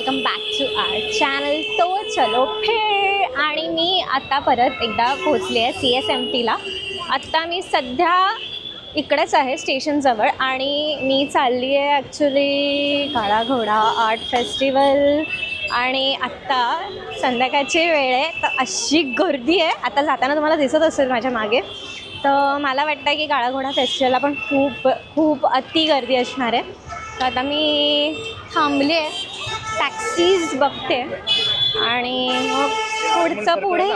Welcome back to our channel तो चलो फिर. आणि मी आता परत एकदा पोहोचले आहे CSMTला. आत्ता मी सध्या इकडेच आहे स्टेशनजवळ आणि मी चालली आहे ॲक्च्युली काळा घोडा आर्ट फेस्टिवल. आणि आत्ता संध्याकाळची वेळ आहे तर अशी गर्दी आहे. आता जाताना तुम्हाला दिसत असेल माझ्या मागे. तर मला वाटतं की काळा घोडा फेस्टिवलला पण खूप अति गर्दी असणार आहे. तर आता मी थांबले आहे, टॅक्सीज बघते आणि मग पुढे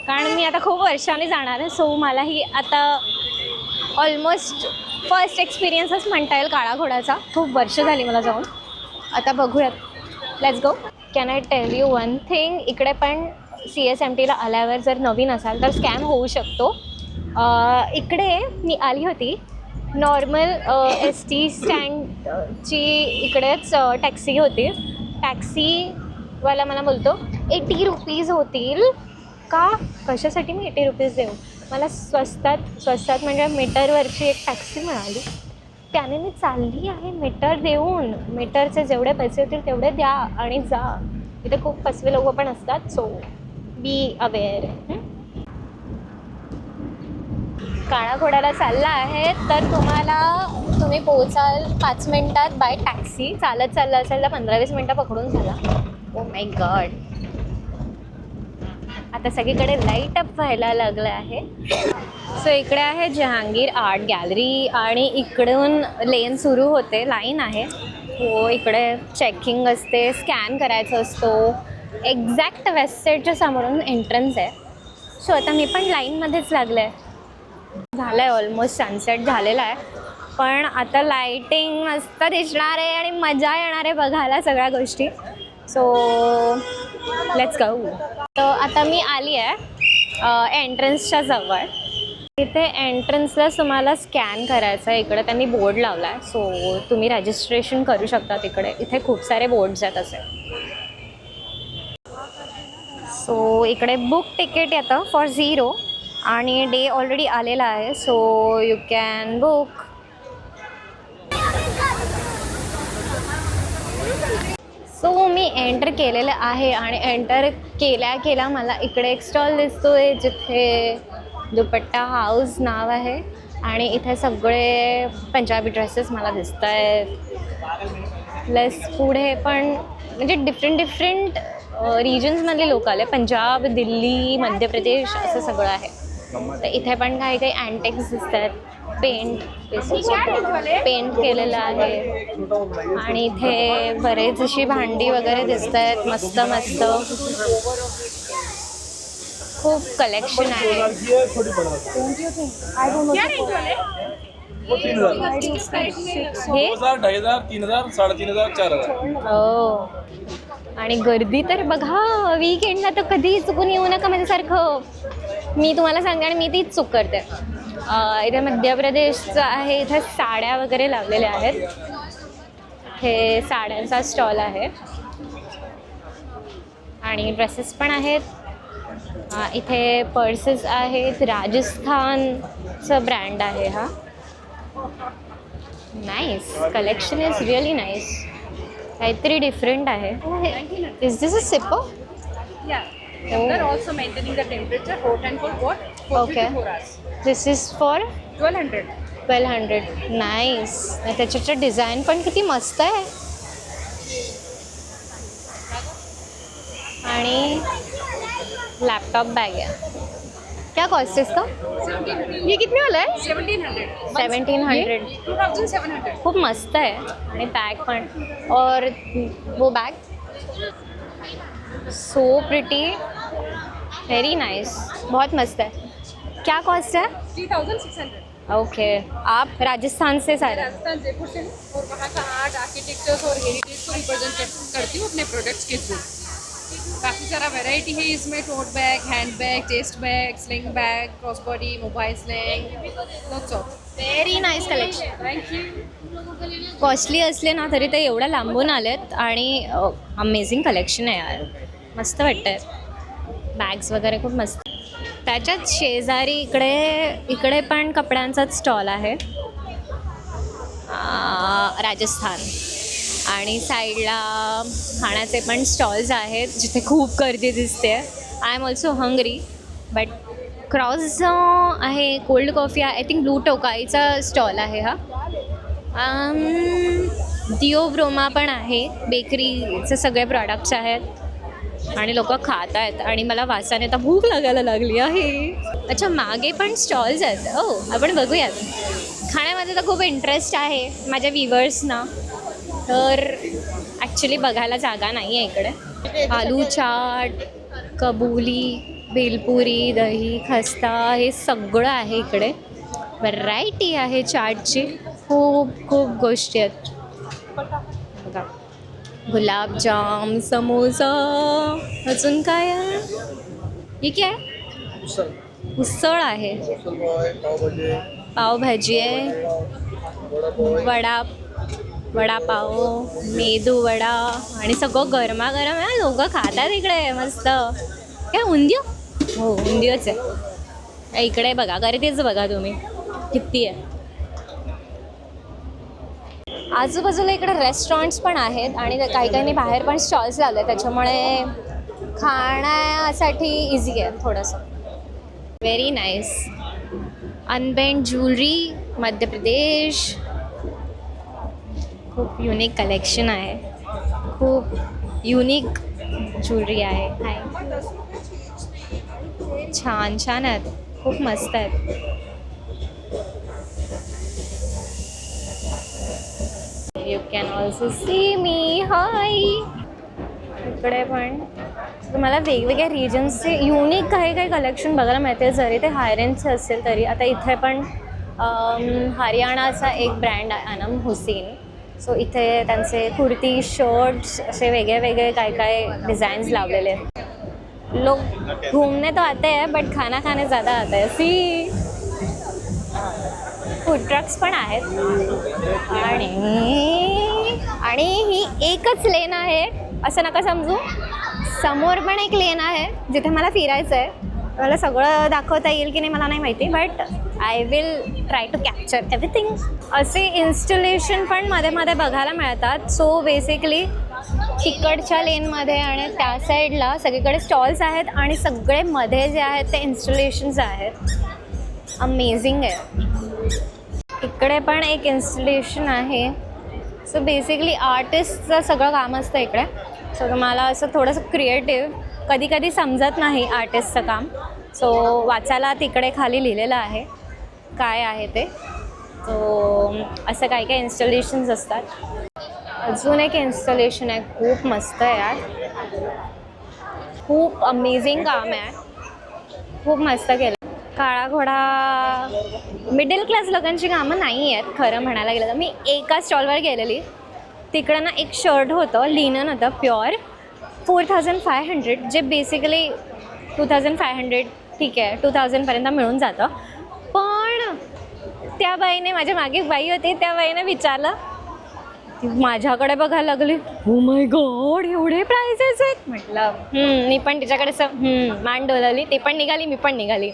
कारण मी आता खूप वर्षांनी जाणार आहे. सो मलाही आता ऑलमोस्ट फर्स्ट एक्सपिरियन्सच म्हणता येईल काळा घोडाचा. खूप वर्ष झाली मला जाऊन. आता बघूयात, let's go. Can I tell you one thing, इकडे पण CSMTला आल्यावर जर नवीन असाल तर स्कॅम होऊ शकतो. इकडे मी आली होती नॉर्मल ST स्टँडची इकडेच टॅक्सी होती. टॅक्सीवाला मला बोलतो 80 रुपीज होतील का. कशासाठी मी 80 रुपीज देऊ. मला स्वस्तात म्हणजे मीटरवरची एक टॅक्सी मिळाली. त्याने मी चालली आहे मीटर देऊन. मीटरचे जेवढे पैसे होतील तेवढे द्या आणि जा. इथे खूप फसवे लोक पण असतात. So be aware. काळा घोड्याला चालला आहे तर तुम्ही पोहोचाल 5 मिनटात बाय टॅक्सी. चालत चाललं असेल तर 15-20 मिनटं पकडून झाला. Oh my God. आता सगळीकडे लाईट अप व्हायला लागलं आहे. सो इकडे आहे जहांगीर आर्ट गॅलरी आणि इकडून लेन सुरू होते. लाईन आहे. हो, इकडे चेकिंग असते, स्कॅन करायचं असतो. एक्झॅक्ट वेस्ट साईडच्या समोरून एंट्रन्स आहे. सो आता मी पण लाईनमध्येच लागले आहे. झालं आहे ऑलमोस्ट, सनसेट झालेला आहे. पण आता लाईटिंग मस्त दिसणार आहे आणि मजा येणार आहे बघायला सगळ्या गोष्टी. So let's go. तर आता मी आली आहे एंट्रन्सच्या जवळ. इथे एंट्रन्सलाच तुम्हाला स्कॅन करायचं आहे. इकडे त्यांनी बोर्ड लावला आहे. सो तुम्ही रजिस्ट्रेशन करू शकता तिकडे. इथे खूप सारे बोर्ड्स आहेत असे. सो इकडे बुक तिकीट येतं फॉर 0 आणि डे ऑलरेडी आलेला आहे. So you can book. So me enter केलेलं आहे आणि एंटर केल्या मला इकडे एक स्टॉल दिसतोय जिथे दुपट्टा हाऊस नाव आहे आणि इथे सगळे पंजाबी ड्रेसेस मला दिसत आहेत. प्लस पुढे पण म्हणजे डिफरंट रिजन्समधले लोक आले. पंजाब, दिल्ली, मध्य प्रदेश असं सगळं आहे. तर इथे पण काही अँटिक्स दिसत आहेत. पेंट केलेलं आहे आणि इथे बरेच अशी भांडी वगैरे दिसत आहेत. मस्त खूप कलेक्शन आहे. हे 3,000, हो. आणि गर्दी तर बघा, वीकेंडला तर कधी चुकून येऊ नका माझ्यासारखं. मी तुम्हाला सांगते आणि मी तीच चूक करते. इथे मध्य प्रदेशचं आहे. इथे साड्या वगैरे लावलेल्या आहेत. हे साड्यांचा स्टॉल आहे आणि ड्रेसेस पण आहेत. इथे पर्सेस आहेत. राजस्थानचं ब्रँड आहे हा. Nice collection is really nice. काहीतरी डिफरंट आहे. Is this a sipper? Yeah. They're also maintaining the temperature, hot and cold both for 3 to 4 hours. This is for 1200. Nice. त्याच्याचं डिझाईन पण किती मस्त आहे. आणि लैपटॉप बैग है. क्या कॉस्ट है इसका? 1700. ये कितने वाला है? 1700. 1700. 2700. खूप मस्त है. आणि बैग पण. और वो bag so pretty, very nice, बहुत मस्त है. क्या कॉस्ट है? 3600. ओके. आप राजस्थान से सारे? राजस्थान जयपुर से हूँ और वहाँ का आर्ट, आर्किटेक्चर्स और हेरिटेज को रिप्रेजेंट करती हूँ अपने प्रोडक्ट्स के थ्रू. काफ़ी सारा वैरायटी है इसमें. Tote bag, hand bag, chest bag, sling bag, cross body, mobile sling, lots of. Very nice collection. Thank you. Costly असले ना तरी ते एवढ्या लांबून आलेत आणि अमेझिंग कलेक्शन आहे यार. मस्त वाटतंय. बॅग्स वगैरे खूप मस्त. त्याच्याच शेजारी इकडे पण कपड्यांचाच स्टॉल आहे. राजस्थान आणि साईडला खाण्याचे पण स्टॉल्स आहेत जिथे खूप गर्दी दिसते. I am also hungry. But cross आहे, कोल्ड कॉफी आहे, आय थिंक ब्लू टोकाईचा स्टॉल आहे हा. दिओ ब्रोमा पण आहे, बेकरीचे सगळे प्रॉडक्ट्स आहेत आणि लोक खात आहेत आणि मला वासाने आता भूक लागायला लागली आहे. अच्छा, मागे पण स्टॉल्स आहेत. आपण बघूयात. खाण्यामध्ये तर खूप इंटरेस्ट आहे माझ्या व्ह्युअर्सना, तर ॲक्च्युली बघायला जागा नाही आहे इकडे. आलू चाट, कबुली, भेलपुरी, दही, खस्ता हे सगळं आहे इकडे. व्हरायटी आहे चाटची, खूप खूप गोष्टी आहेत बघा. गुलाबजाम, समोसा, अजून काय आहे? हे काय? उसळ आहे, पावभाजी आहे, वडापाव, मेदू वडा आणि सगळं गरमागरम आहे. लोक खातात इकडे मस्त. काय उंदियो? हो, उंदियोच आहे इकडे. बघा गर्दीच बघा तुम्ही किती आहे. आजूबाजूला इकडे रेस्टॉरंट्स पण आहेत आणि काही काहींनी बाहेर पण स्टॉल्स लावले, त्याच्यामुळे खाण्यासाठी इझी आहे थोडंसं. Very nice. अनबेंड jewellery, Madhya Pradesh. खूप युनिक कलेक्शन आहे, खूप युनिक ज्वेलरी आहे. हाय, छान छान आहेत, खूप मस्त आहेत. यू कॅन ऑल्सो सी मी. हाय, इकडे पण तुम्हाला वेगवेगळ्या रिजन्सचे युनिक काही काही कलेक्शन बघायला मिळते, जरी ते हाय रेंजचे असेल तरी. आता इथे पण हरियाणाचा एक ब्रँड आहे अनम हुसेन. सो इथे त्यांचे कुर्ती, शर्ट्स असे वेगळे वेगळे काय काय डिज़ाइंस लावलेले आहेत. लोग घूमने तो आते हैं बट खाना खाने ज़्यादा आता है. सी फूड ट्रक्स पण आहेत आणि ही एकच लेन आहे असं नका समजू. समोर पण एक लेन आहे जिथे मला फिरायचं आहे. मला सगळं दाखवता येईल की नाही मला नाही माहिती, but I will try to capture everything. असे इन्स्टॉलेशन पण मध्ये मध्ये बघायला मिळतात. सो बेसिकली तिकडच्या लेनमध्ये आणि त्या साईडला सगळीकडे स्टॉल्स आहेत आणि सगळे मध्ये जे आहेत ते इन्स्टॉलेशन्स आहेत. अमेझिंग आहे. इकडे पण एक इन्स्टॉलेशन आहे. सो बेसिकली आर्टिस्टचं सगळं काम असतं इकडे. सो तुम्हाला असं थोडंसं क्रिएटिव्ह कधी कधी समजत नाही आर्टिस्टचं काम. सो वाचायला तिकडे खाली लिहिलेलं आहे काय आहे ते. सो असं काही काही इन्स्टॉलेशन्स असतात. अजून एक इन्स्टॉलेशन आहे, खूप मस्त आहे यार, खूप अमेझिंग काम आहे, खूप मस्त केलं. काळा घोडा मिडल क्लास लोकांची कामं नाही आहेत खरं म्हणायला गेलं तर. मी एका स्टॉलवर गेलेली, तिकडं ना एक शर्ट होतं, लिनन होतं प्युअर, 4500, जे बेसिकली 2500, ठीक आहे 2000पर्यंत मिळून जातं. पण त्या बाईने, माझ्या मागे एक बाई होती, त्या बाईने विचारलं, माझ्याकडे बघायला लागली, ओ माय गॉड एवढे प्राइसेस आहेत. म्हटलं मी पण तिच्याकडे असं मान डोलावली. ते पण निघाली, मी पण निघाली.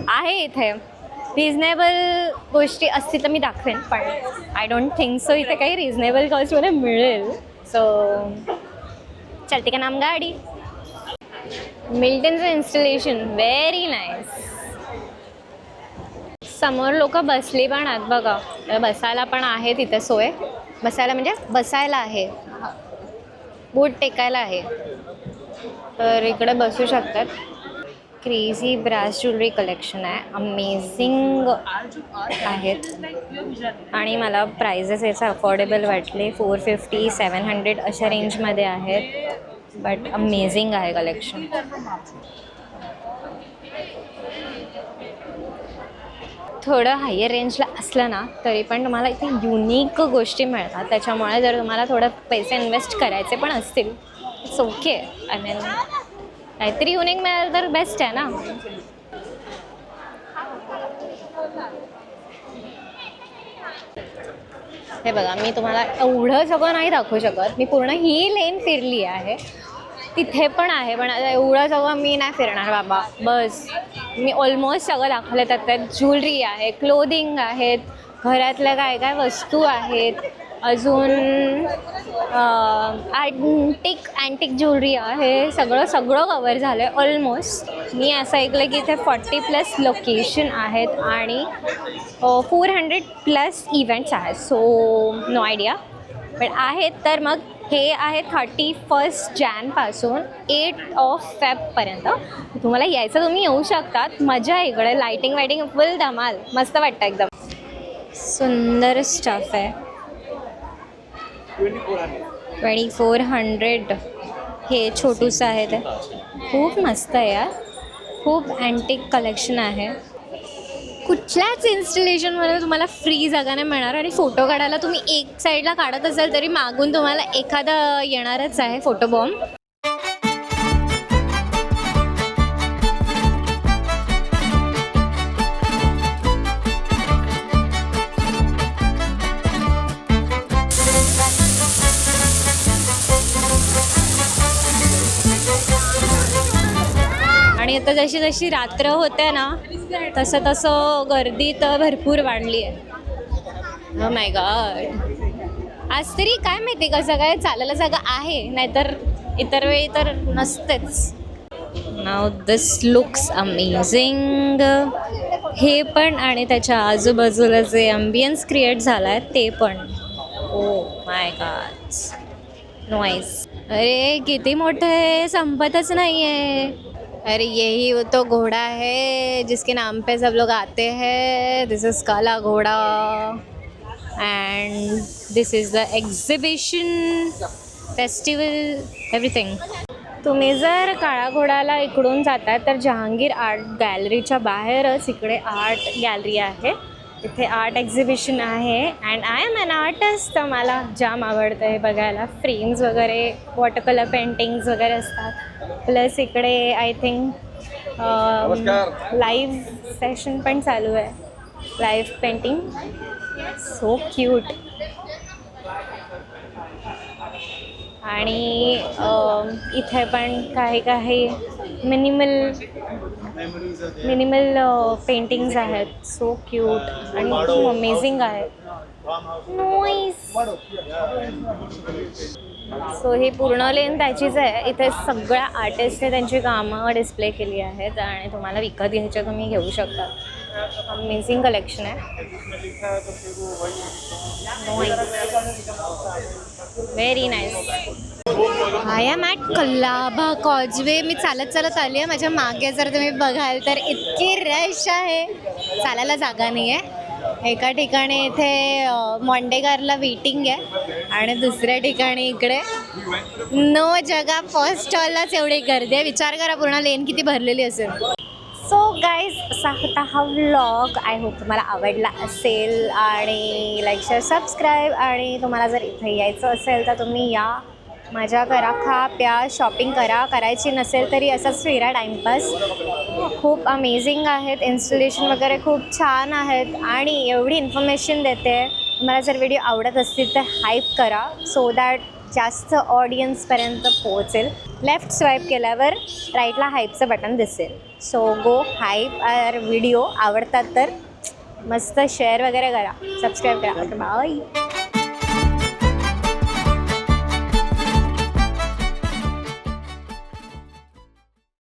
आहे इथे रिजनेबल गोष्टी असतील तर मी दाखवेन, पण आय डोंट थिंक सो इथे काही रिजनेबल कॉस्टमध्ये मिळेल. सो चलते का नाम गाडी. मिल्टनचं इन्स्टॉलेशन व्हेरी नाईस. समोर लोक बसली पण आहेत बघा, बसायला पण आहे तिथे सोय. बसायला म्हणजे बसायला आहे, बूट टेकायला आहे, तर इकडे बसू शकतात. क्रेझी ब्रास ज्वेलरी कलेक्शन आहे, अमेझिंग आहेत आणि मला प्राइजेस याचे अफोर्डेबल वाटले. 450, 700 अशा रेंजमध्ये आहेत, बट अमेझिंग आहे कलेक्शन. थोडं हायर रेंजला असलं ना तरी पण तुम्हाला इथे युनिक गोष्टी मिळतात. त्याच्यामुळे जर तुम्हाला थोडं पैसे इन्व्हेस्ट करायचे पण असतील, इट्स ओके. आय मीन काहीतरी युनिक मिळालं तर बेस्ट आहे ना. हे बघा, मी तुम्हाला एवढं सगळं नाही दाखवू शकत. मी पूर्ण ही लेन फिरली आहे, तिथे पण आहे, पण एवढं सगळं मी नाही फिरणार बाबा. बस मी ऑलमोस्ट सगळं दाखवलं. त्यात ज्वेलरी आहे, क्लोदिंग आहेत, घरातल्या काय काय वस्तू आहेत, अजून अँटिक ज्वेलरी आहे. सगळं कवर झालं आहे ऑलमोस्ट. मी असं ऐकलं की इथे 40+ लोकेशन आहेत आणि 400+ इव्हेंट्स आहेत. सो नो आयडिया, पण आहेत. तर मग हे आहे 31 जॅनपासून 8 फेबपर्यंत. तुम्हाला यायचं, तुम्ही येऊ शकतात. मजा आहे इकडे. लायटिंग फुल धमाल, मस्त वाटतं एकदम. सुंदर स्टफ आहे. 2400 हे छोटूसं आहे ते. खूप मस्त आहे यार. खूप अँटिक कलेक्शन आहे. कुठल्याच इन्स्टॉलेशनमध्ये तुम्हाला फ्री जागा नाही मिळणार आणि फोटो काढायला तुम्ही एक साईडला काढत असाल तरी मागून तुम्हाला एखादा येणारच आहे फोटो बॉम्ब. आणि आता जशी जशी रात्र होते ना तसं गर्दी तर भरपूर वाढली आहे. Oh my God. आज तरी काय माहिती कसं काय चालायला जागा आहे, नाहीतर इतर वेळी तर नसतेच. Now this looks amazing. हे पण आणि त्याच्या आजूबाजूला जे अम्बियन्स क्रिएट झाला आहे ते पण. Oh my God, noise. अरे किती मोठं आहे, संपतच नाही आहे. अरे यही वो तो घोड़ा है जिसके नाम पे सब लोग आते हैं. दिस इज़ काला घोड़ा and this is the exhibition, festival, everything. तुम्ही जर काळा घोडाला इकडून जाता तर जहांगीर आर्ट गॅलरीच्या बाहेरच इकडे आर्ट गॅलरी आहे. इथे आर्ट एक्झिबिशन आहे and I am an artist. तर मला जाम आवडतं हे बघायला. फ्रेम्स वगैरे, वॉटर कलर पेंटिंग्स वगैरे असतात. प्लस इकडे आय थिंक लाईव्ह सेशन पण चालू आहे. Live painting. So cute. आणि इथे पण काही मिनिमल पेंटिंग्स आहेत. सो क्यूट आणि खूप अमेझिंग आहे. नॉईस. सो ही पूर्ण लेन त्याचीच आहे. इथे सगळ्या आर्टिस्टने त्यांची कामं डिस्प्ले केली आहेत आणि तुम्हाला विकत घ्यायच्या तुम्ही घेऊ शकता. अमेझिंग कलेक्शन आहे. Very nice. I am at Colaba Causeway. मी चालत आली आहे. माझ्या मागे जर तुम्ही बघाल तर इतकी रश आहे, चालायला जागा नाही आहे. एका ठिकाणी इथे मॉन्डेगारला वेटिंग आहे आणि दुसऱ्या ठिकाणी इकडे नो जगा फर्स्ट स्टॉललाच एवढी गर्दी आहे. विचार करा पूर्ण लेन किती भरलेली असेल. सो गाईज, असा होता हा व्लॉग. आय होप तुम्हाला आवडला असेल आणि लाईक, शेअर, सबस्क्राईब. आणि तुम्हाला जर इथे यायचं असेल तर तुम्ही या, मजा करा, खा प्या, शॉपिंग करा. करायची नसेल तरी असंच फिरा, टाईमपास. खूप अमेझिंग आहेत. इन्स्टॉलेशन वगैरे खूप छान आहेत आणि एवढी इन्फॉर्मेशन देते. तुम्हाला जर व्हिडिओ आवडत असतील तर हाईप करा सो दॅट जास्त ऑडियन्सपर्यंत पोहोचेल. लेफ्ट स्वाईप केल्यावर राईटला हाईपचं बटन दिसेल. सो गो हाईप आर व्हिडिओ. आवडतात तर मस्त शेअर वगैरे करा, सबस्क्राईब करा. बाय.